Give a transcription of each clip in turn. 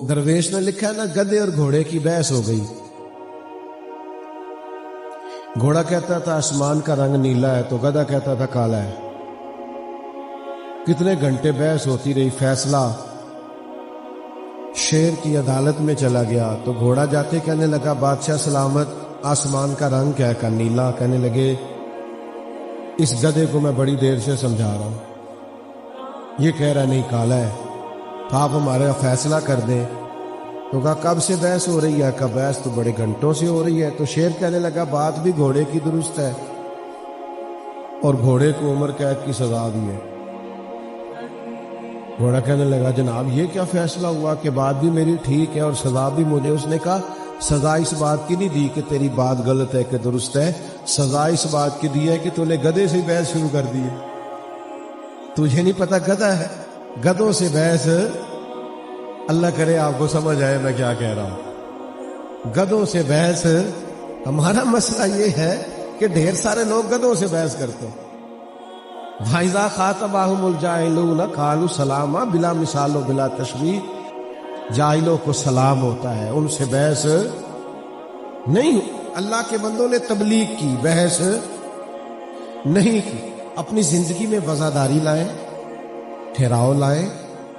درویش نے لکھا ہے نا، گدھے اور گھوڑے کی بحث ہو گئی. گھوڑا کہتا تھا آسمان کا رنگ نیلا ہے تو گدھا کہتا تھا کالا ہے. کتنے گھنٹے بحث ہوتی رہی، فیصلہ شیر کی عدالت میں چلا گیا. تو گھوڑا جاتے کہنے لگا بادشاہ سلامت، آسمان کا رنگ کیا ہے؟ نیلا. کہنے لگے اس گدھے کو میں بڑی دیر سے سمجھا رہا ہوں، یہ کہہ رہا نہیں کالا ہے، تو آپ ہمارا فیصلہ کر دیں. تو کہا کب سے بحث ہو رہی ہے؟ کہ بحث تو بڑے گھنٹوں سے ہو رہی ہے. تو شیر کہنے لگا بات بھی گھوڑے کی درست ہے، اور گھوڑے کو عمر قید کی سزا دی ہے. گھوڑا کہنے لگا جناب یہ کیا فیصلہ ہوا کہ بات بھی میری ٹھیک ہے اور سزا بھی مجھے؟ اس نے کہا سزا اس بات کی نہیں دی کہ تیری بات غلط ہے کہ درست ہے، سزا اس بات کی دی ہے کہ تو نے گدھے سے بحث شروع کر دی ہے. تجھے نہیں پتا گدھا ہے؟ گدھوں سے بحث، اللہ کرے آپ کو سمجھ آئے میں کیا کہہ رہا ہوں. گدھوں سے بحث. ہمارا مسئلہ یہ ہے کہ ڈھیر سارے لوگ گدھوں سے بحث کرتے ہیں. وَإِذَا خَاطَبَهُمُ الْجَاهِلُونَ قَالُوا سَلَامًا بلا مثال و بلا تشبیہ. جاہلوں کو سلام ہوتا ہے، ان سے بحث نہیں. اللہ کے بندوں نے تبلیغ کی، بحث نہیں کی. اپنی زندگی میں وزاداری لائیں، ٹھہراؤ لائیں،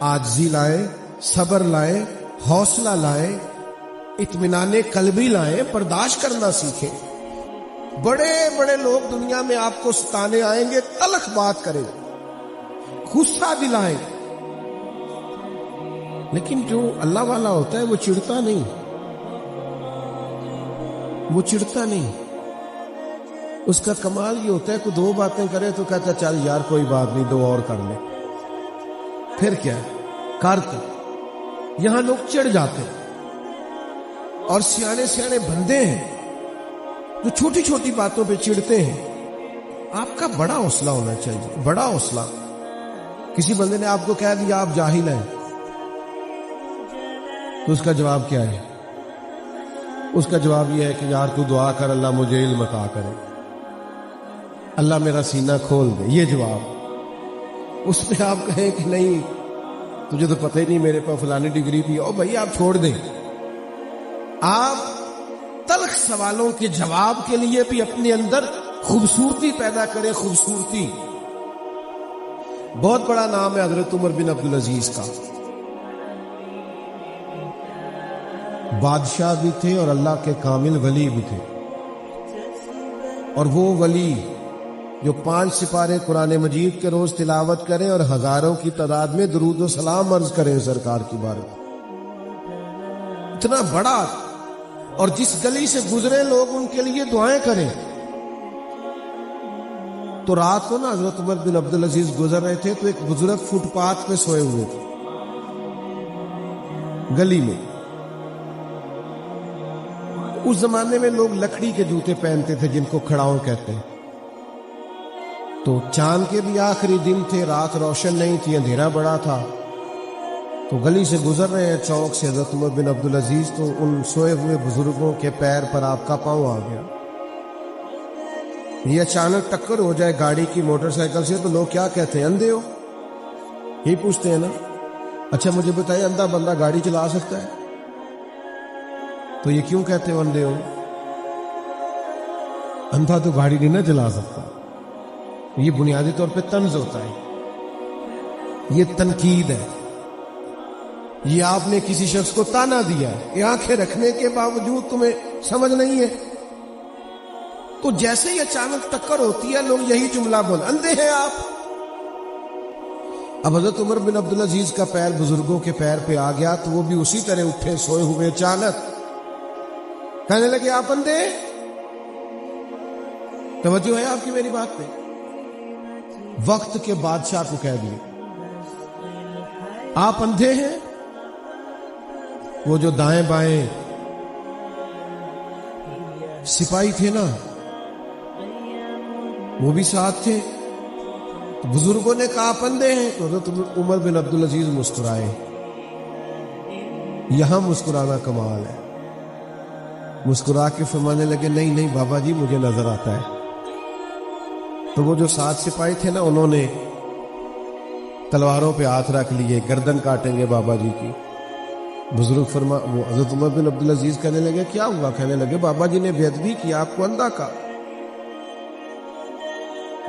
عاجزی لائیں، صبر لائیں، حوصلہ لائیں، اطمینان قلبی لائیں، برداشت کرنا سیکھیں. بڑے بڑے لوگ دنیا میں آپ کو ستانے آئیں گے، تلخ بات کریں، غصہ دلائیں، لیکن جو اللہ والا ہوتا ہے وہ چڑھتا نہیں، وہ چڑھتا نہیں. اس کا کمال یہ ہوتا ہے کہ دو باتیں کرے تو کہتا چل یار کوئی بات نہیں، دو اور کر لے. پھر کیا کرتے. یہاں لوگ چڑھ جاتے ہیں، اور سیانے سیانے بندے ہیں جو چھوٹی چھوٹی باتوں پہ چڑھتے ہیں. آپ کا بڑا حوصلہ ہونا چاہیے، بڑا حوصلہ. کسی بندے نے آپ کو کہہ دیا آپ جاہل ہیں، تو اس کا جواب کیا ہے؟ اس کا جواب یہ ہے کہ یار تو دعا کر اللہ مجھے علم عطا کرے، اللہ میرا سینہ کھول دے. یہ جواب. اس میں آپ کہیں کہ نہیں تجھے تو پتہ ہی نہیں میرے پاس فلانی ڈگری بھی. او بھائی آپ چھوڑ دیں. آپ تلخ سوالوں کے جواب کے لیے بھی اپنے اندر خوبصورتی پیدا کریں. خوبصورتی. بہت بڑا نام ہے حضرت عمر بن عبدالعزیز کا. بادشاہ بھی تھے اور اللہ کے کامل ولی بھی تھے. اور وہ ولی جو 5 سپارے قرآن مجید کے روز تلاوت کریں اور ہزاروں کی تعداد میں درود و سلام عرض کریں سرکار کی بارگاہ. اتنا بڑا. اور جس گلی سے گزرے لوگ ان کے لیے دعائیں کریں. تو رات کو نا حضرت عمر بن عبدالعزیز گزر رہے تھے تو ایک بزرگ فٹ پاتھ پہ سوئے ہوئے تھے گلی میں. اس زمانے میں لوگ لکڑی کے جوتے پہنتے تھے جن کو کھڑاؤں کہتے ہیں. تو چاند کے بھی آخری دن تھے، رات روشن نہیں تھی، اندھیرا بڑا تھا. تو گلی سے گزر رہے ہیں چوک سے حضرت عمر بن عبدالعزیز، تو ان سوئے ہوئے بزرگوں کے پیر پر آپ کا پاؤں آ گیا. یہ اچانک ٹکر ہو جائے گاڑی کی موٹر سائیکل سے تو لوگ کیا کہتے ہیں؟ اندھے ہو؟ یہی پوچھتے ہیں نا. اچھا مجھے بتائیے اندھا بندہ گاڑی چلا سکتا ہے؟ تو یہ کیوں کہتے ہو اندھے ہو؟ اندھا تو گاڑی نہیں نہ چلا سکتا. یہ بنیادی طور پہ طنز ہوتا ہے، یہ تنقید ہے. یہ آپ نے کسی شخص کو تانا دیا ہے کہ آنکھیں رکھنے کے باوجود تمہیں سمجھ نہیں ہے. تو جیسے ہی اچانک ٹکر ہوتی ہے لوگ یہی جملہ بول اندھے ہیں آپ. اب حضرت عمر بن عبدالعزیز کا پیر بزرگوں کے پیر پہ آ گیا تو وہ بھی اسی طرح اٹھے سوئے ہوئے. اچانک کہنے لگے آپ اندھے ہیں؟ توجہ ہے آپ کی میری بات پہ؟ وقت کے بادشاہ کو کہہ دیے آپ اندھے ہیں. وہ جو دائیں بائیں سپاہی تھے نا وہ بھی ساتھ تھے. تو بزرگوں نے کہا آپ اندھے ہیں. تو حضرت عمر بن عبدالعزیز مسکرائے. یہاں مسکرانا کمال ہے. مسکرا کے فرمانے لگے نہیں نہیں بابا جی مجھے نظر آتا ہے. تو وہ جو 7 سپاہی تھے نا انہوں نے تلواروں پہ ہاتھ رکھ لیے، گردن کاٹیں گے بابا جی کی. بزرگ وہ حضرت عمر بن عبدالعزیز کہنے لگے کیا ہوا؟ کہنے لگے بابا جی نے بے ادبی کی، آپ کو اندھا کہا.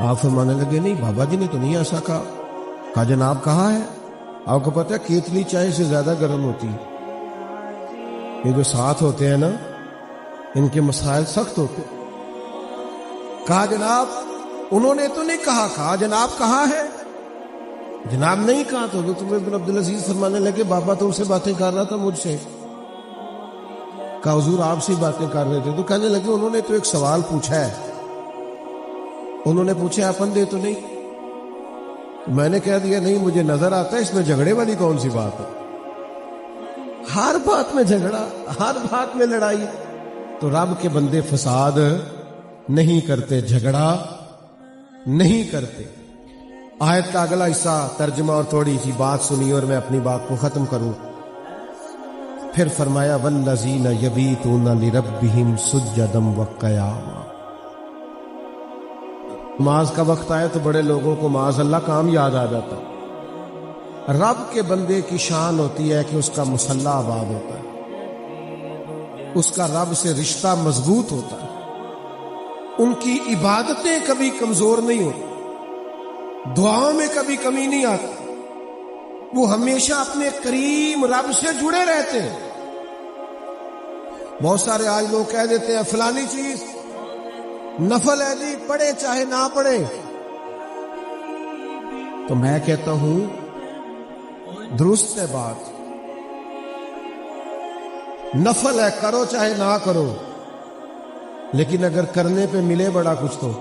آپ فرمانے لگے نہیں بابا جی نے تو نہیں ایسا کہا. کہا جناب کہا ہے. آپ کو پتہ ہے کیتلی چائے سے زیادہ گرم ہوتی. یہ جو ساتھ ہوتے ہیں نا ان کے مسائل سخت ہوتے. کہا جناب انہوں نے تو نہیں کہا. کہا جناب کہا ہے. جناب نہیں کہا. تو حضرت عمر بن عبدالعزیز فرمانے لگے بابا تم سے باتیں کر رہا تھا مجھ سے. کہا حضور آپ سے باتیں کر رہے تھے. تو کہنے لگے انہوں نے تو ایک سوال پوچھا ہے. انہوں نے پوچھا آپ اندھے تو نہیں؟ میں نے کہہ دیا نہیں مجھے نظر آتا ہے. اس میں جھگڑے والی کون سی بات ہے؟ ہر بات میں جھگڑا، ہر بات میں لڑائی. تو رب کے بندے فساد نہیں کرتے، جھگڑا نہیں کرتے. آیت کا اگلا حصہ ترجمہ اور تھوڑی سی بات سنی اور میں اپنی بات کو ختم کروں. پھر فرمایا والذین یبیتون لربہم سجدا وقیاما. نماز کا وقت آئے تو بڑے لوگوں کو معاذ اللہ کام یاد آ جاتا. رب کے بندے کی شان ہوتی ہے کہ اس کا مصلی آباد ہوتا ہے، اس کا رب سے رشتہ مضبوط ہوتا ہے، ان کی عبادتیں کبھی کمزور نہیں ہوتی، دعاؤں میں کبھی کمی نہیں آتی. وہ ہمیشہ اپنے کریم رب سے جڑے رہتے ہیں. بہت سارے آج لوگ کہہ دیتے ہیں فلانی چیز نفل ہے جی، پڑھے چاہے نہ پڑھے. تو میں کہتا ہوں درست ہے بات، نفل ہے کرو چاہے نہ کرو، لیکن اگر کرنے پہ ملے بڑا کچھ تو.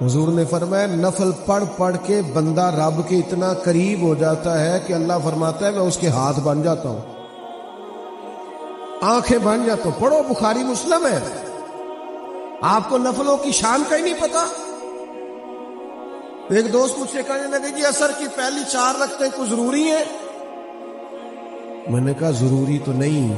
حضور نے فرمایا نفل پڑھ پڑھ کے بندہ رب کے اتنا قریب ہو جاتا ہے کہ اللہ فرماتا ہے میں اس کے ہاتھ بن جاتا ہوں، آنکھیں بن جاتا ہوں. پڑھو بخاری مسلم ہے. آپ کو نفلوں کی شان کا ہی نہیں پتا. ایک دوست مجھ سے کہنے لگے جی عصر کی پہلی 4 رکعتیں کو ضروری ہیں. میں نے کہا ضروری تو نہیں،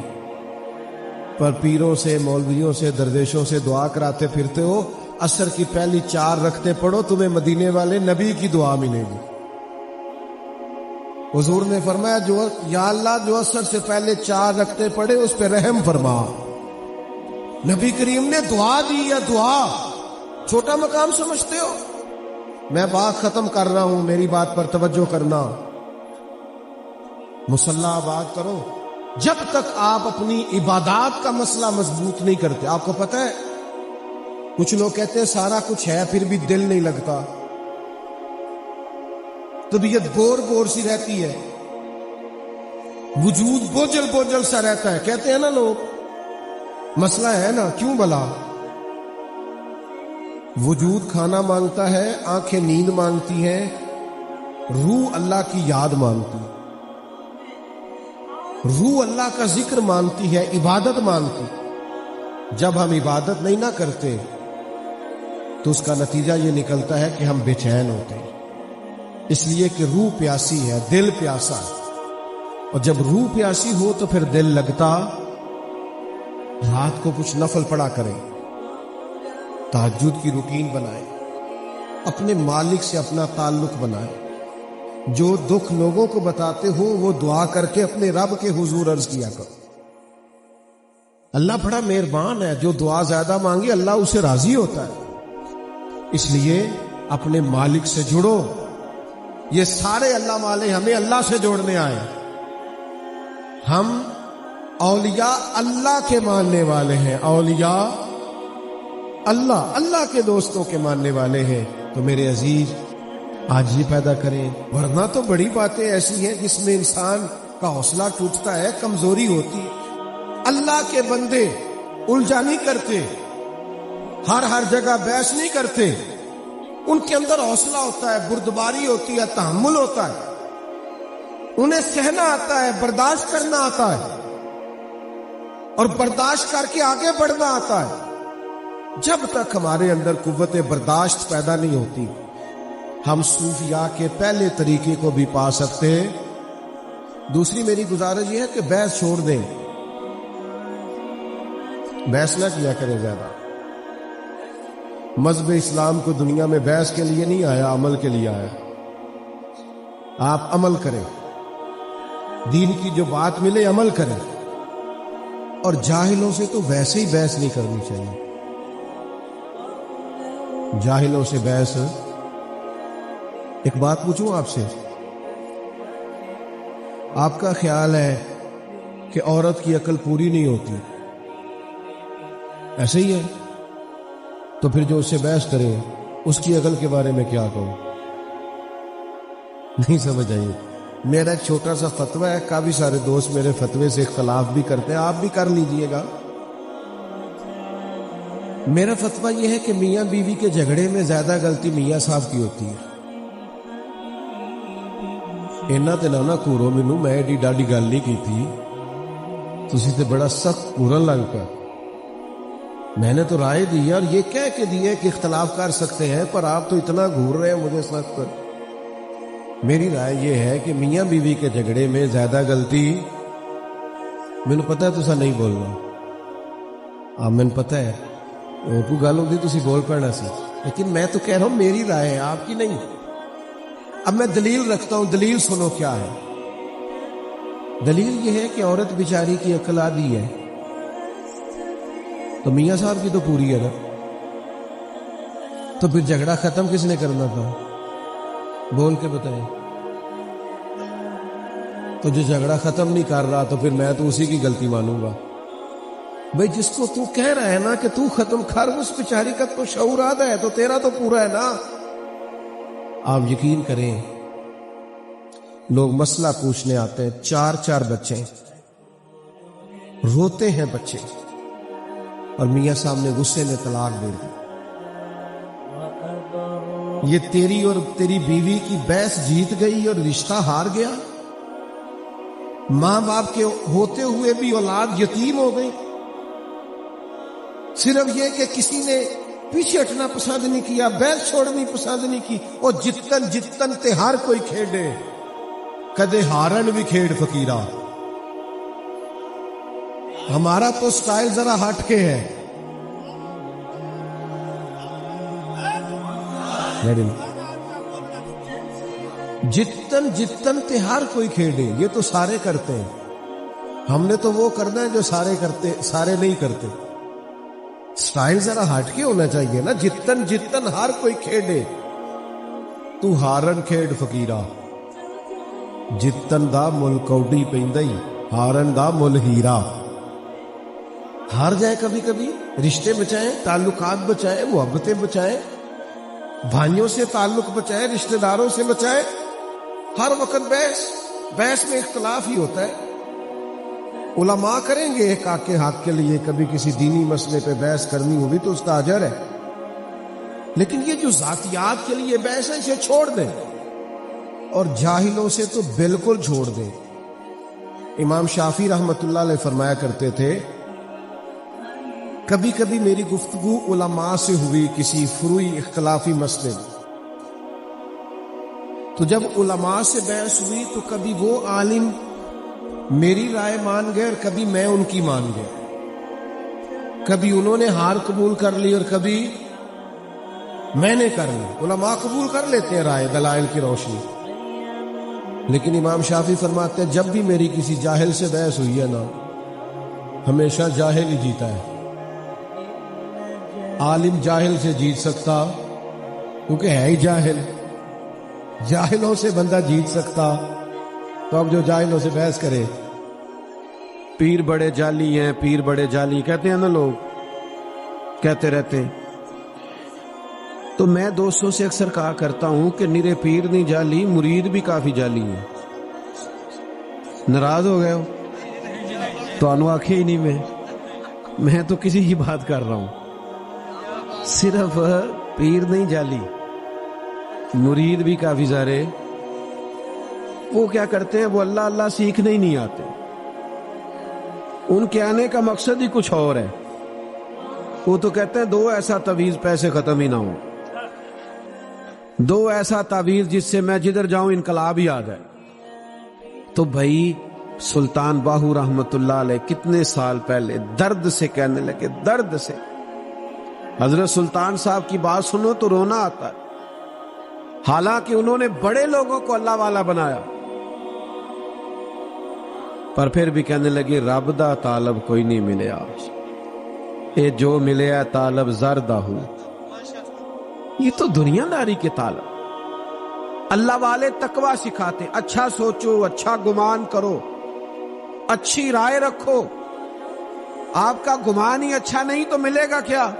پر پیروں سے مولویوں سے درویشوں سے دعا کراتے پھرتے ہو. عصر کی پہلی 4 رکعتیں پڑھو، تمہیں مدینے والے نبی کی دعا ملے گی. حضور نے فرمایا جو یا اللہ جو عصر سے پہلے 4 رکعتیں پڑھے اس پہ رحم فرما. نبی کریم نے دعا دی. یا دعا چھوٹا مقام سمجھتے ہو؟ میں بات ختم کر رہا ہوں، میری بات پر توجہ کرنا. مصلی آباد کرو. جب تک آپ اپنی عبادات کا مسئلہ مضبوط نہیں کرتے. آپ کو پتہ ہے کچھ لوگ کہتے ہیں سارا کچھ ہے پھر بھی دل نہیں لگتا، طبیعت بور بور سی رہتی ہے، وجود بوجھل بوجھل سا رہتا ہے. کہتے ہیں نا لوگ مسئلہ ہے نا، کیوں بلا؟ وجود کھانا مانگتا ہے، آنکھیں نیند مانگتی ہیں، روح اللہ کی یاد مانگتی ہے، روح اللہ کا ذکر مانگتی ہے، عبادت مانگتی. جب ہم عبادت نہیں نہ کرتے تو اس کا نتیجہ یہ نکلتا ہے کہ ہم بے چین ہوتے ہیں، اس لیے کہ روح پیاسی ہے، دل پیاسا ہے. اور جب روح پیاسی ہو تو پھر دل لگتا. رات کو کچھ نفل پڑھا کریں، تہجد کی روٹین بنائیں، اپنے مالک سے اپنا تعلق بنائیں. جو دکھ لوگوں کو بتاتے ہو وہ دعا کر کے اپنے رب کے حضور عرض کیا کرو. اللہ بڑا مہربان ہے، جو دعا زیادہ مانگے اللہ اسے راضی ہوتا ہے. اس لیے اپنے مالک سے جڑو. یہ سارے اللہ والے ہمیں اللہ سے جوڑنے آئے. ہم اولیاء اللہ کے ماننے والے ہیں، اولیاء اللہ کے دوستوں کے ماننے والے ہیں. تو میرے عزیز آج یہ پیدا کریں، ورنہ تو بڑی باتیں ایسی ہیں جس میں انسان کا حوصلہ ٹوٹتا ہے، کمزوری ہوتی ہے. اللہ کے بندے الجھا نہیں کرتے، ہر جگہ بحث نہیں کرتے. ان کے اندر حوصلہ ہوتا ہے، بردباری ہوتی ہے، تحمل ہوتا ہے، انہیں سہنا آتا ہے، برداشت کرنا آتا ہے، اور برداشت کر کے آگے بڑھنا آتا ہے. جب تک ہمارے اندر قوت برداشت پیدا نہیں ہوتی ہم صوفیاء کے پہلے طریقے کو بھی پا سکتے. دوسری میری گزارش یہ ہے کہ بحث چھوڑ دیں، بحث نہ کیا کریں زیادہ. مذہب اسلام کو دنیا میں بحث کے لیے نہیں آیا، عمل کے لیے آیا۔ آپ عمل کریں، دین کی جو بات ملے عمل کریں، اور جاہلوں سے تو ویسے ہی بحث نہیں کرنی چاہیے۔ جاہلوں سے بحث، ایک بات پوچھوں آپ سے، آپ کا خیال ہے کہ عورت کی عقل پوری نہیں ہوتی؟ ایسے ہی ہے؟ تو پھر جو اس سے بحث کرے اس کی عقل کے بارے میں کیا کہوں؟ نہیں سمجھ آئی؟ میرا ایک چھوٹا سا فتویٰ ہے، کافی سارے دوست میرے فتوے سے اختلاف بھی کرتے ہیں، آپ بھی کر لیجئے گا۔ میرا فتویٰ یہ ہے کہ میاں بیوی کے جھگڑے میں زیادہ غلطی میاں صاحب کی ہوتی ہے۔ اینا تے نہ کورو مینوں، میں ایڈی ڈاڈی گل نہیں کی تھی، تسی تے بڑا سخت کورن لگ پا۔ میں نے تو رائے دی ہے اور یہ کہہ کے دی ہے کہ اختلاف کر سکتے ہیں، پر آپ تو اتنا گھور رہے ہیں مجھے سخت پر۔ میری رائے یہ ہے کہ میاں بیوی کے جھگڑے میں زیادہ غلطی، مینوں پتہ ہے تسا نہیں بولنا، مینوں پتہ ہے کوئی گل ہوتی تسی بول پڑنا سی، لیکن میں تو کہہ رہا ہوں میری رائے ہے، آپ کی نہیں۔ اب میں دلیل رکھتا ہوں، دلیل سنو کیا ہے۔ دلیل یہ ہے کہ عورت بیچاری کی عقل آدھی ہے، تو میاں صاحب کی تو پوری ہے نا، تو پھر جھگڑا ختم کس نے کرنا تھا؟ بول کے بتائیں۔ تو جو جھگڑا ختم نہیں کر رہا تو پھر میں تو اسی کی غلطی مانوں گا۔ بھئی جس کو تو کہہ رہا ہے نا کہ تو ختم کر، اس بیچاری کا تو شعور آدھا ہے، تو تیرا تو پورا ہے نا۔ آپ یقین کریں، لوگ مسئلہ پوچھنے آتے ہیں، 4 بچے روتے ہیں بچے، اور میاں صاحب نے غصے میں طلاق دے دی۔ یہ تیری اور تیری بیوی کی بحث جیت گئی اور رشتہ ہار گیا؟ ماں باپ کے ہوتے ہوئے بھی اولاد یتیم ہو گئی، صرف یہ کہ کسی نے پیچھے ہٹنا پسند نہیں کیا، بحث چھوڑنی پسند نہیں کی۔ اور جتن تے ہر کوئی کھیڈے، کدے ہارن بھی کھیڈ فقیرہ۔ ہمارا تو سٹائل ذرا ہٹ کے ہے۔ جتن تے ہر کوئی کھیڈے، یہ تو سارے کرتے ہیں، ہم نے تو وہ کرنا ہے جو سارے کرتے، سارے نہیں کرتے۔ سٹائل ذرا ہٹ کے ہونا چاہیے نا، جتن ہر کوئی کھیڈے، تو ہارن کھیڈ فقیرہ۔ جتن دا مل کوڈی پیندئی، ہارن دا مل ہیرا۔ ہار جائے کبھی کبھی، رشتے بچائیں، تعلقات بچائیں، محبتیں بچائیں، بھائیوں سے تعلق بچائیں، رشتہ داروں سے بچائیں۔ ہر وقت بحث میں اختلاف ہی ہوتا ہے۔ علماء کریں گے ایک حق کے حق کے لیے، کبھی کسی دینی مسئلے پہ بحث کرنی ہوگی تو اس کا اجر ہے، لیکن یہ جو ذاتیات کے لیے بحث ہے اسے چھوڑ دیں، اور جاہلوں سے تو بالکل چھوڑ دیں۔ امام شافعی رحمۃ اللہ علیہ فرمایا کرتے تھے، کبھی کبھی میری گفتگو علماء سے ہوئی کسی فروعی اختلافی مسئلے میں، تو جب علماء سے بحث ہوئی تو کبھی وہ عالم میری رائے مان گئے اور کبھی میں ان کی مان گیا، کبھی انہوں نے ہار قبول کر لی اور کبھی میں نے کر لی۔ علماء قبول کر لیتے ہیں رائے دلائل کی روشنی، لیکن امام شافعی فرماتے ہیں جب بھی میری کسی جاہل سے بحث ہوئی ہے نا، ہمیشہ جاہل ہی جیتا ہے۔ عالم جاہل سے جیت سکتا کیونکہ ہے ہی جاہل، جاہلوں سے بندہ جیت سکتا، تو اب جو جاہلوں سے بحث کرے، پیر بڑے جعلی ہیں، پیر بڑے جعلی کہتے ہیں نا، لوگ کہتے رہتے ہیں۔ تو میں دوستوں سے اکثر کہا کرتا ہوں کہ نرے پیر نہیں جعلی، مرید بھی کافی جعلی ہیں۔ ناراض ہو گئے ہو تو انو آنکھیں ہی نہیں، میں تو کسی کی بات کر رہا ہوں، صرف پیر نہیں جعلی، مرید بھی کافی سارے۔ وہ کیا کرتے ہیں، وہ اللہ اللہ سیکھنے ہی نہیں آتے، ان کے آنے کا مقصد ہی کچھ اور ہے۔ وہ تو کہتے ہیں 2 ایسا تعویذ پیسے ختم ہی نہ ہو، 2 ایسا تعویذ جس سے میں جدھر جاؤں انقلاب ہی آ جائے۔ تو بھائی سلطان باہو رحمت اللہ علیہ کتنے سال پہلے درد سے کہنے لگے، درد سے حضرت سلطان صاحب کی بات سنو تو رونا آتا ہے، حالانکہ انہوں نے بڑے لوگوں کو اللہ والا بنایا، پر پھر بھی کہنے لگے رب دا طالب کوئی نہیں ملیا، اے جو ملیا طالب زردہ ہو۔ یہ تو دنیا داری کے طالب۔ اللہ والے تقوی سکھاتے، اچھا سوچو، اچھا گمان کرو، اچھی رائے رکھو۔ آپ کا گمان ہی اچھا نہیں تو ملے گا کیا؟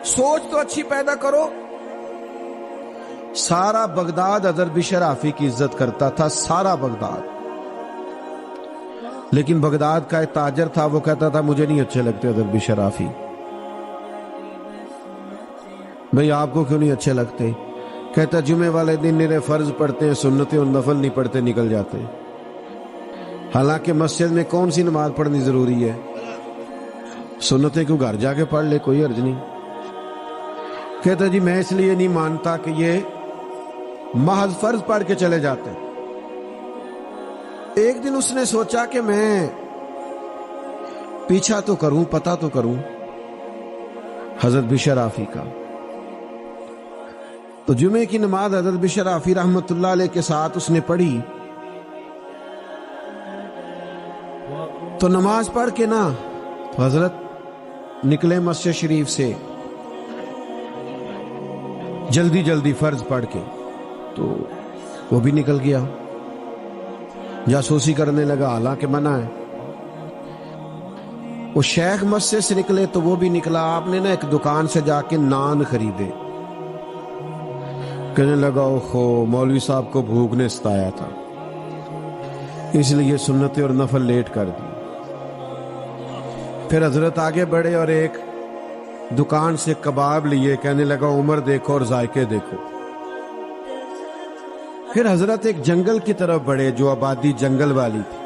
سوچ تو اچھی پیدا کرو۔ سارا بغداد حضرت بشر آفی کی عزت کرتا تھا، سارا بغداد، لیکن بغداد کا ایک تاجر تھا، وہ کہتا تھا مجھے نہیں اچھے لگتے حضرت بشر آفی۔ بھئی آپ کو کیوں نہیں اچھے لگتے؟ کہتا جمعے والے دن میرے فرض پڑھتے ہیں، سنتیں اور نفل نہیں پڑھتے، نکل جاتے ہیں۔ حالانکہ مسجد میں کون سی نماز پڑھنی ضروری ہے؟ سنتیں کیوں گھر جا کے پڑھ لے، کوئی حرج نہیں۔ کہتا جی میں اس لیے نہیں مانتا کہ یہ محض فرض پڑھ کے چلے جاتے ہیں۔ ایک دن اس نے سوچا کہ میں پیچھا تو کروں، پتہ تو کروں حضرت بشر آفی کا۔ تو جمعے کی نماز حضرت بشر آفی رحمت اللہ علیہ کے ساتھ اس نے پڑھی، تو نماز پڑھ کے نا تو حضرت نکلے مسجد شریف سے جلدی جلدی فرض پڑھ کے، تو وہ بھی نکل گیا، جاسوسی کرنے لگا، حالانکہ منع ہے۔ وہ شیخ مسجد سے نکلے تو وہ بھی نکلا، آپ نے نا ایک دکان سے جا کے نان خریدے، کہنے لگا اوہو مولوی صاحب کو بھوک نے ستایا تھا، اس لیے سنتیں اور نفل لیٹ کر دی۔ پھر حضرت آگے بڑھے اور ایک دکان سے کباب لیے، کہنے لگا عمر دیکھو اور ذائقے دیکھو۔ پھر حضرت ایک جنگل کی طرف بڑھے جو آبادی جنگل والی تھی،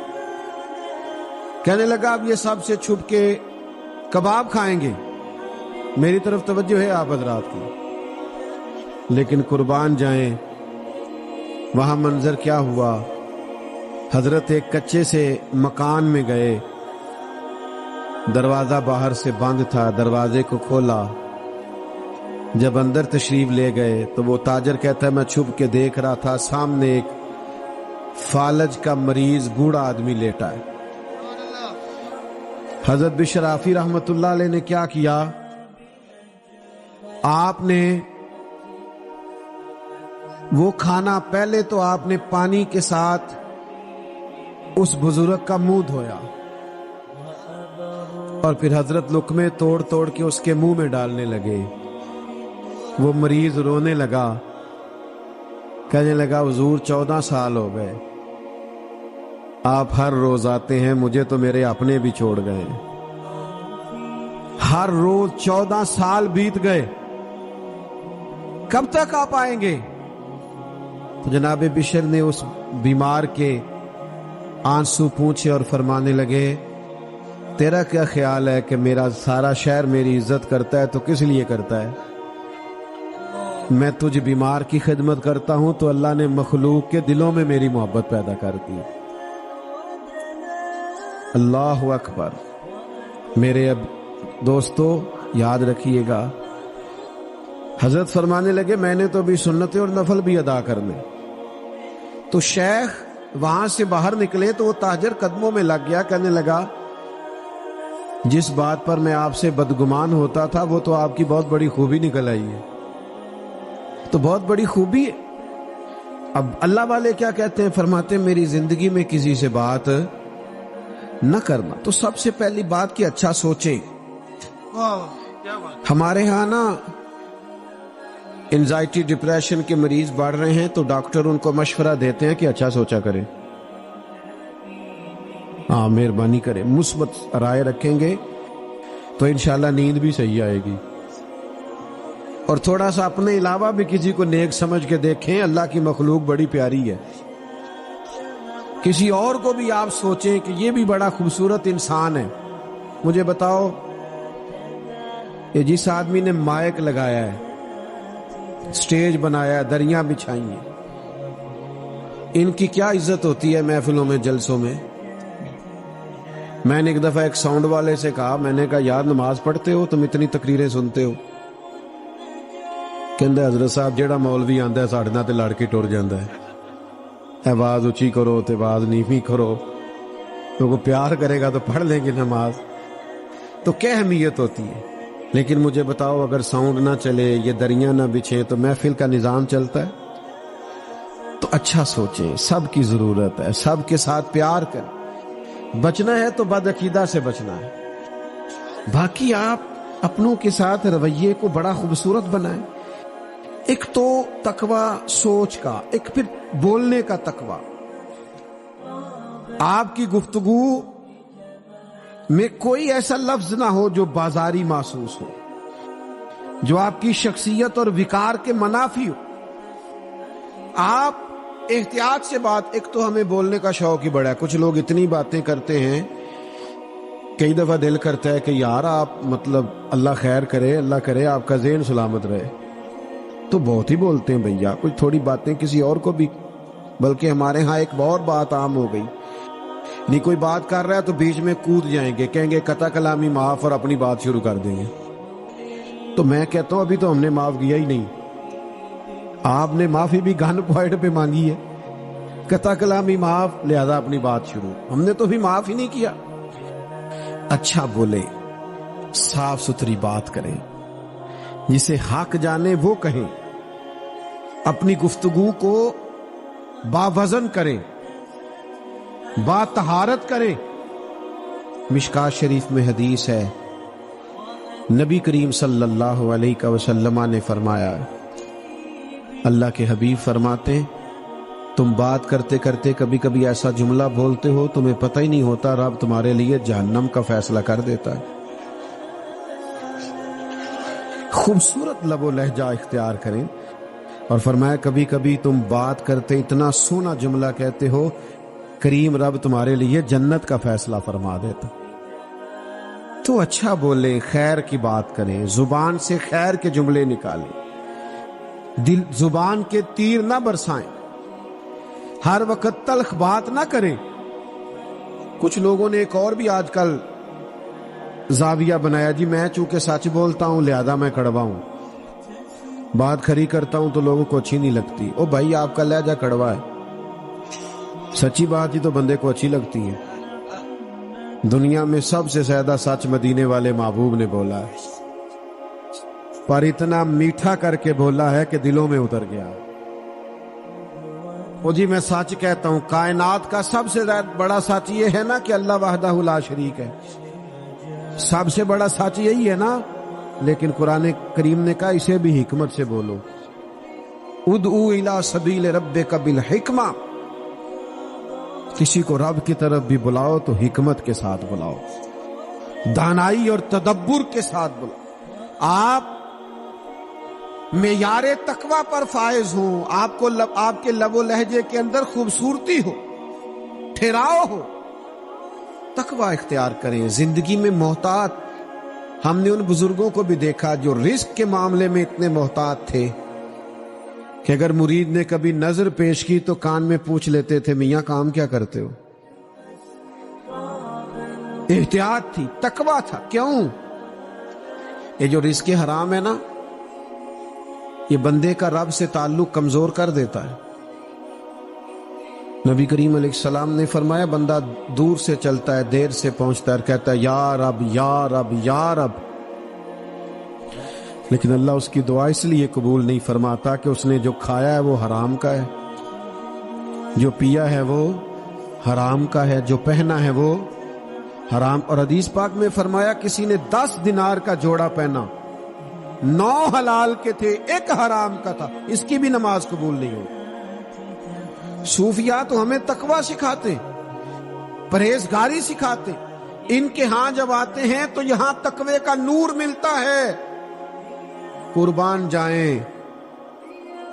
کہنے لگا اب یہ سب سے چھپ کے کباب کھائیں گے، میری طرف توجہ ہے آپ حضرات کی، لیکن قربان جائیں وہاں منظر کیا ہوا۔ حضرت ایک کچے سے مکان میں گئے، دروازہ باہر سے بند تھا، دروازے کو کھولا، جب اندر تشریف لے گئے تو وہ تاجر کہتا ہے میں چھپ کے دیکھ رہا تھا، سامنے ایک فالج کا مریض بوڑھا آدمی لیٹا ہے۔ حضرت بشر آفی رحمت اللہ علیہ نے کیا کیا؟ آپ نے وہ کھانا، پہلے تو آپ نے پانی کے ساتھ اس بزرگ کا منہ دھویا، اور پھر حضرت لقمے توڑ توڑ کے اس کے منہ میں ڈالنے لگے۔ وہ مریض رونے لگا، کہنے لگا حضور 14 سال ہو گئے، آپ ہر روز آتے ہیں، مجھے تو میرے اپنے بھی چھوڑ گئے، ہر روز 14 سال بیت گئے، کب تک آپ آئیں گے؟ تو جناب بشر نے اس بیمار کے آنسو پوچھے اور فرمانے لگے تیرا کیا خیال ہے کہ میرا سارا شہر میری عزت کرتا ہے تو کس لیے کرتا ہے؟ میں تجھ بیمار کی خدمت کرتا ہوں تو اللہ نے مخلوق کے دلوں میں میری محبت پیدا کر دی۔ اللہ اکبر۔ میرے اب دوستو یاد رکھیے گا، حضرت فرمانے لگے میں نے تو بھی سنتیں اور نفل بھی ادا کرنے۔ تو شیخ وہاں سے باہر نکلے تو وہ تاجر قدموں میں لگ گیا، کہنے لگا جس بات پر میں آپ سے بدگمان ہوتا تھا وہ تو آپ کی بہت بڑی خوبی نکل آئی ہے، تو بہت بڑی خوبی ہے۔ اب اللہ والے کیا کہتے ہیں؟ فرماتے ہیں میری زندگی میں کسی سے بات نہ کرنا۔ تو سب سے پہلی بات کہ اچھا سوچیں۔ ہمارے ہاں نا انزائٹی ڈپریشن کے مریض بڑھ رہے ہیں تو ڈاکٹر ان کو مشورہ دیتے ہیں کہ اچھا سوچا کریں، ہاں مہربانی کریں، مثبت رائے رکھیں گے تو انشاءاللہ نیند بھی صحیح آئے گی، اور تھوڑا سا اپنے علاوہ بھی کسی کو نیک سمجھ کے دیکھیں، اللہ کی مخلوق بڑی پیاری ہے، کسی اور کو بھی آپ سوچیں کہ یہ بھی بڑا خوبصورت انسان ہے۔ مجھے بتاؤ یہ جس آدمی نے مائک لگایا ہے، سٹیج بنایا ہے، دریاں بچھائی ہیں، ان کی کیا عزت ہوتی ہے محفلوں میں، جلسوں میں؟ میں نے ایک دفعہ ایک ساؤنڈ والے سے کہا، میں نے کہا یار نماز پڑھتے ہو تم اتنی تقریریں سنتے ہو؟ کہندا حضرت صاحب جیڑا مولوی آندا ہے ساڈے نال تے لڑ کے ٹر جاندا ہے، آواز اونچی کرو تے آواز نیویں کرو، تو وہ پیار کرے گا تو پڑھ لیں گے نماز، تو کیا اہمیت ہوتی ہے؟ لیکن مجھے بتاؤ اگر ساؤنڈ نہ چلے، یہ دریاں نہ بچھے، تو محفل کا نظام چلتا ہے؟ تو اچھا سوچیں، سب کی ضرورت ہے، سب کے ساتھ پیار کریں، بچنا ہے تو بد عقیدہ سے بچنا ہے، باقی آپ اپنوں کے ساتھ رویے کو بڑا خوبصورت بنائیں۔ ایک تو تقوی سوچ کا، ایک پھر بولنے کا تقوی۔ آپ کی گفتگو میں کوئی ایسا لفظ نہ ہو جو بازاری محسوس ہو، جو آپ کی شخصیت اور وقار کے منافی ہو۔ آپ احتیاط سے بات، ایک تو ہمیں بولنے کا شوق ہی بڑا ہے، کچھ لوگ اتنی باتیں کرتے ہیں، کئی دفعہ دل کرتا ہے کہ یار آپ مطلب اللہ خیر کرے، اللہ کرے آپ کا ذہن سلامت رہے، تو بہت ہی بولتے ہیں بھیا، کچھ تھوڑی باتیں کسی اور کو بھی، بلکہ ہمارے ہاں ایک اور بات عام ہو گئی، نہیں کوئی بات کر رہا ہے تو بیچ میں کود جائیں گے، کہیں گے قطع کلامی معاف، اور اپنی بات شروع کر دیں گے۔ تو میں کہتا ہوں ابھی تو ہم نے معاف کیا ہی نہیں، آپ نے معافی بھی گن پوائنٹ پہ مانگی ہے، قطع کلامی معاف، لہذا اپنی بات شروع، ہم نے تو بھی معاف ہی نہیں کیا۔ اچھا بولے، صاف ستھری بات کریں، جسے حق جانے وہ کہیں، اپنی گفتگو کو باوزن کریں، با طہارت کریں۔ مشکات شریف میں حدیث ہے، نبی کریم صلی اللہ علیہ وسلم نے فرمایا، اللہ کے حبیب فرماتے ہیں تم بات کرتے کرتے کبھی کبھی ایسا جملہ بولتے ہو تمہیں پتہ ہی نہیں ہوتا رب تمہارے لیے جہنم کا فیصلہ کر دیتا ہے۔ خوبصورت لب و لہجہ اختیار کریں، اور فرمایا کبھی کبھی تم بات کرتے اتنا سونا جملہ کہتے ہو کریم رب تمہارے لیے جنت کا فیصلہ فرما دیتا۔ تو اچھا بولیں، خیر کی بات کریں، زبان سے خیر کے جملے نکالیں، دل زبان کے تیر نہ برسائیں، ہر وقت تلخ بات نہ کریں۔ کچھ لوگوں نے ایک اور بھی آج کل زاویہ بنایا، جی میں چونکہ سچ بولتا ہوں لہذا میں کڑوا ہوں، بات کھری کرتا ہوں تو لوگوں کو اچھی نہیں لگتی۔ او بھائی آپ کا لہجہ کڑوا ہے، سچی بات ہی تو بندے کو اچھی لگتی ہے۔ دنیا میں سب سے زیادہ سچ مدینے والے محبوب نے بولا ہے، پر اتنا میٹھا کر کے بولا ہے کہ دلوں میں اتر گیا۔ او جی میں سچ کہتا ہوں، کائنات کا سب سے بڑا سچ یہ ہے نا کہ اللہ وحدہ لا شریک ہے، سب سے بڑا سچ یہی ہے نا، لیکن قرآن کریم نے کہا اسے بھی حکمت سے بولو، ادعو الی سبیل ربک بالحکمہ، کسی کو رب کی طرف بھی بلاؤ تو حکمت کے ساتھ بلاؤ، دانائی اور تدبر کے ساتھ بلاؤ۔ آپ معیار تقوی پر فائز ہوں، آپ کے لب و لہجے کے اندر خوبصورتی ہو، ٹھہراؤ ہو، تقوی اختیار کریں۔ زندگی میں محتاط، ہم نے ان بزرگوں کو بھی دیکھا جو رزق کے معاملے میں اتنے محتاط تھے کہ اگر مرید نے کبھی نظر پیش کی تو کان میں پوچھ لیتے تھے میاں کام کیا کرتے ہو۔ احتیاط تھی، تقوی تھا۔ کیوں؟ یہ جو رزق حرام ہے نا، یہ بندے کا رب سے تعلق کمزور کر دیتا ہے۔ نبی کریم علیہ السلام نے فرمایا بندہ دور سے چلتا ہے، دیر سے پہنچتا ہے اور کہتا ہے یا رب یا رب یا رب، لیکن اللہ اس کی دعا اس لیے قبول نہیں فرماتا کہ اس نے جو کھایا ہے وہ حرام کا ہے، جو پیا ہے وہ حرام کا ہے، جو پہنا ہے وہ حرام۔ اور حدیث پاک میں فرمایا کسی نے 10 دینار کا جوڑا پہنا، 9 حلال کے تھے، 1 حرام کا تھا، اس کی بھی نماز قبول نہیں ہوئی۔ صوفیاء تو ہمیں تقوی سکھاتے، پرہیزگاری سکھاتے، ان کے ہاں جب آتے ہیں تو یہاں تقوی کا نور ملتا ہے۔ قربان جائیں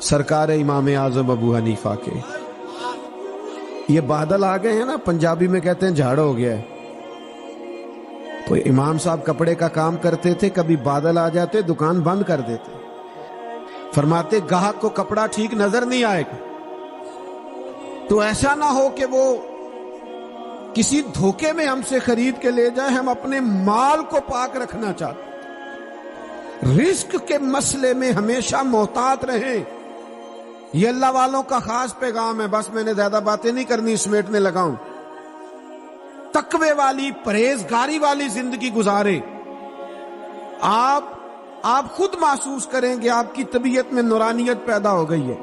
سرکار امام اعظم ابو حنیفہ کے۔ یہ بادل آ گئے ہیں نا، پنجابی میں کہتے ہیں جھاڑ ہو گیا ہے، تو امام صاحب کپڑے کا کام کرتے تھے، کبھی بادل آ جاتے دکان بند کر دیتے، فرماتے گاہک کو کپڑا ٹھیک نظر نہیں آئے گا، تو ایسا نہ ہو کہ وہ کسی دھوکے میں ہم سے خرید کے لے جائے، ہم اپنے مال کو پاک رکھنا چاہتے ہیں۔ رزق کے مسئلے میں ہمیشہ محتاط رہیں، یہ اللہ والوں کا خاص پیغام ہے۔ بس میں نے زیادہ باتیں نہیں کرنی، سمیٹنے لگا ہوں۔ تقوی والی، پرہیزگاری والی زندگی گزارے۔ آپ خود محسوس کریں گے آپ کی طبیعت میں نورانیت پیدا ہو گئی ہے۔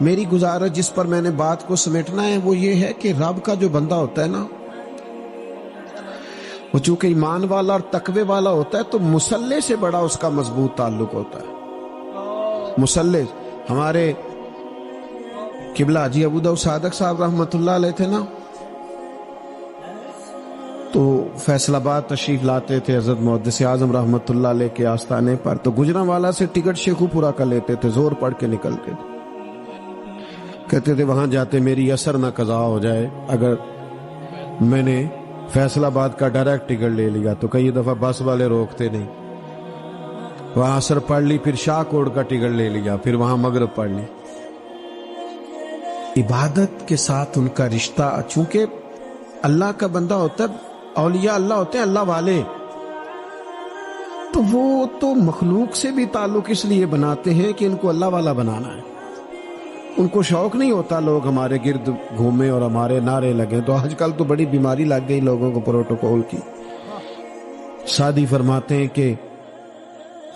میری گزارش جس پر میں نے بات کو سمیٹنا ہے وہ یہ ہے کہ رب کا جو بندہ ہوتا ہے نا، وہ چونکہ ایمان والا اور تقوی والا ہوتا ہے تو مصلی سے بڑا اس کا مضبوط تعلق ہوتا ہے۔ مصلی، ہمارے قبلہ حاجی ابو داؤد صادق صاحب رحمۃ اللہ علیہ تھے نا، تو فیصل آباد تشریف لاتے تھے حضرت محدث اعظم رحمۃ اللہ علیہ کے آستانے پر، تو گجرانوالہ سے ٹکٹ شیخو پورا کر لیتے تھے، زور پڑھ کے نکلتے تھے، کہتے تھے وہاں جاتے میری اثر نہ قضا ہو جائے، اگر میں نے فیصل آباد کا ڈائریکٹ ٹکٹ لے لیا تو کئی دفعہ بس والے روکتے نہیں، وہاں اثر پڑھ لی، پھر شاہ کوٹ کا ٹکٹ لے لیا، پھر وہاں مغرب پڑھ لی۔ عبادت کے ساتھ ان کا رشتہ، چونکہ اللہ کا بندہ ہوتا ہے، اولیاء اللہ ہوتے ہیں، اللہ والے، تو وہ تو مخلوق سے بھی تعلق اس لیے بناتے ہیں کہ ان کو اللہ والا بنانا ہے۔ ان کو شوق نہیں ہوتا لوگ ہمارے گرد گھومیں اور ہمارے نعرے لگیں، تو آج کل تو بڑی بیماری لگ گئی لوگوں کو پروٹوکول کی۔ سادی فرماتے ہیں کہ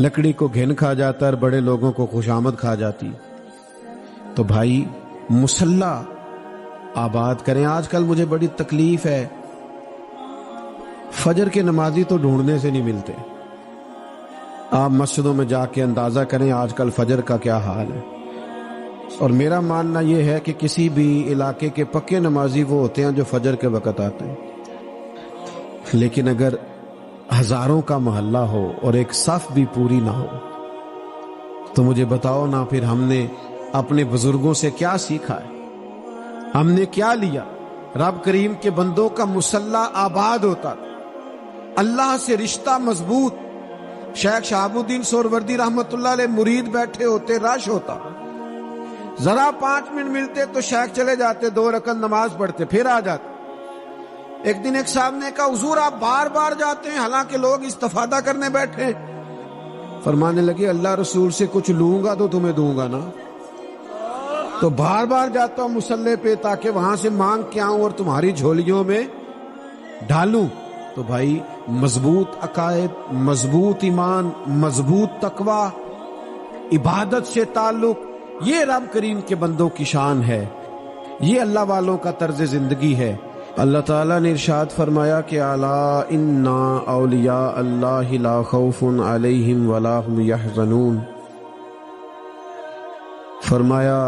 لکڑی کو گھن کھا جاتا ہے اور بڑے لوگوں کو خوشامد کھا جاتی۔ تو بھائی مصلی آباد کریں۔ آج کل مجھے بڑی تکلیف ہے، فجر کے نمازی تو ڈھونڈنے سے نہیں ملتے۔ آپ مسجدوں میں جا کے اندازہ کریں آج کل فجر کا کیا حال ہے۔ اور میرا ماننا یہ ہے کہ کسی بھی علاقے کے پکے نمازی وہ ہوتے ہیں جو فجر کے وقت آتے ہیں، لیکن اگر ہزاروں کا محلہ ہو اور ایک صف بھی پوری نہ ہو تو مجھے بتاؤ نا پھر ہم نے اپنے بزرگوں سے کیا سیکھا ہے، ہم نے کیا لیا؟ رب کریم کے بندوں کا مصلی آباد ہوتا، اللہ سے رشتہ مضبوط۔ شیخ شہاب الدین سہروردی رحمت اللہ علیہ مرید بیٹھے ہوتے، رش ہوتا، ذرا 5 منٹ ملتے تو شیخ چلے جاتے، 2 رکعت نماز پڑھتے، پھر آ جاتے۔ ایک دن ایک صاحب نے کہا حضور آپ بار بار جاتے ہیں حالانکہ لوگ استفادہ کرنے بیٹھے۔ فرمانے لگے اللہ رسول سے کچھ لوں گا تو تمہیں دوں گا نا، تو بار بار جاتا ہوں مصلی پہ تاکہ وہاں سے مانگ کے آؤں اور تمہاری جھولیوں میں ڈالوں۔ تو بھائی مضبوط عقائد، مضبوط ایمان، مضبوط تقوی، عبادت سے تعلق، یہ رب کریم کے بندوں کی شان ہے، یہ اللہ والوں کا طرز زندگی ہے۔ اللہ تعالیٰ نے ارشاد فرمایا کہ الا ان اولیاء اللہ لا خوف علیہم ولا هم یحزنون، فرمایا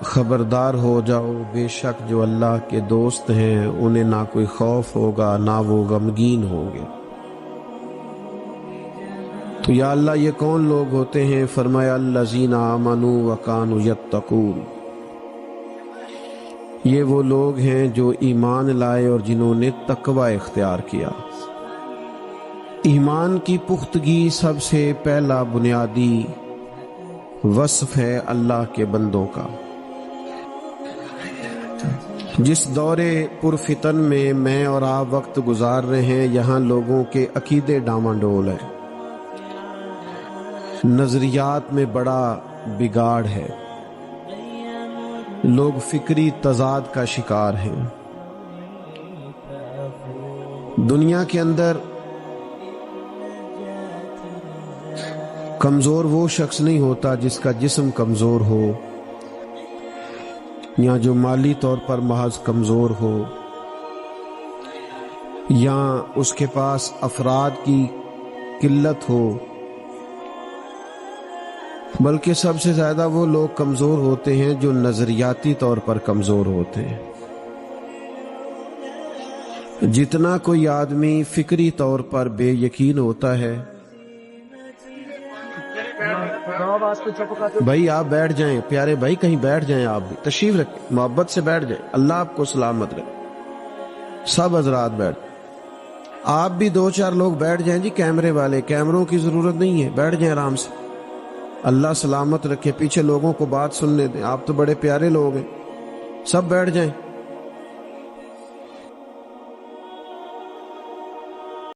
خبردار ہو جاؤ، بے شک جو اللہ کے دوست ہیں انہیں نہ کوئی خوف ہوگا نہ وہ غمگین ہوں گے۔ تو یا اللہ یہ کون لوگ ہوتے ہیں؟ فرمایا الذین آمنوا وکانوا یتقون، یہ وہ لوگ ہیں جو ایمان لائے اور جنہوں نے تقوی اختیار کیا۔ ایمان کی پختگی سب سے پہلا بنیادی وصف ہے اللہ کے بندوں کا۔ جس دور پرفتن میں اور آپ وقت گزار رہے ہیں، یہاں لوگوں کے عقیدے ڈاواں ڈول ہے، نظریات میں بڑا بگاڑ ہے، لوگ فکری تضاد کا شکار ہیں۔ دنیا کے اندر کمزور وہ شخص نہیں ہوتا جس کا جسم کمزور ہو یا جو مالی طور پر محض کمزور ہو یا اس کے پاس افراد کی قلت ہو، بلکہ سب سے زیادہ وہ لوگ کمزور ہوتے ہیں جو نظریاتی طور پر کمزور ہوتے ہیں۔ جتنا کوئی آدمی فکری طور پر بے یقین ہوتا ہے، بھائی آپ بیٹھ جائیں، پیارے بھائی کہیں بیٹھ جائیں، آپ بھی تشریف رکھیں، محبت سے بیٹھ جائیں، اللہ آپ کو سلامت رکھے، سب حضرات بیٹھ، آپ بھی 2-4 لوگ بیٹھ جائیں جی، کیمرے والے، کیمروں کی ضرورت نہیں ہے، بیٹھ جائیں آرام سے، اللہ سلامت رکھے، پیچھے لوگوں کو بات سننے دیں، آپ تو بڑے پیارے لوگ ہیں، سب بیٹھ جائیں۔